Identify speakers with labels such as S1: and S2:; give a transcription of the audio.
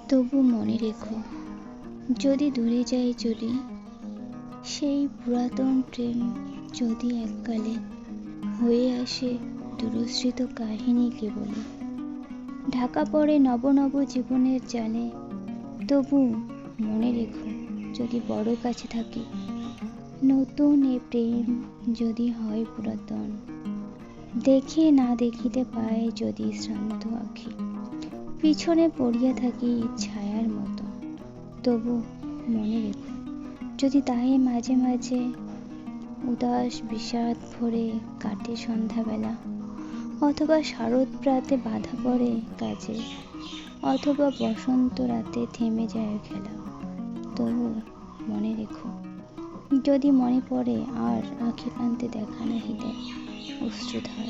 S1: তবু মনে রেখো, যদি দূরে যাই চলি, সেই পুরাতন প্রেম যদি এককালে হয়ে আসে দুরশ্রিত কাহিনী কেবলে, ঢাকা পড়ে নব নব জীবনের জালে, তবু মনে রেখো, যদি বড় কাছে থাকি, নতুন এ প্রেম যদি হয় পুরাতন, দেখে না দেখিতে পায় যদি শ্রান্ত আঁখি, পিছনে পড়িয়া থাকি ছায়ার মতো, তবু মনে রেখো, যদি তাহে মাঝে মাঝে উদাস বিষাদ ভরে কাটে সন্ধ্যাবেলা, অথবা শারদ প্রাতে বাধা পড়ে কাজে, অথবা বসন্ত রাতে থেমে যায় খেলা, তবু মনে রেখো, যদি মনে পড়ে আর আঁখি কান্তে দেখা নাহি দেয় অশ্রুধার।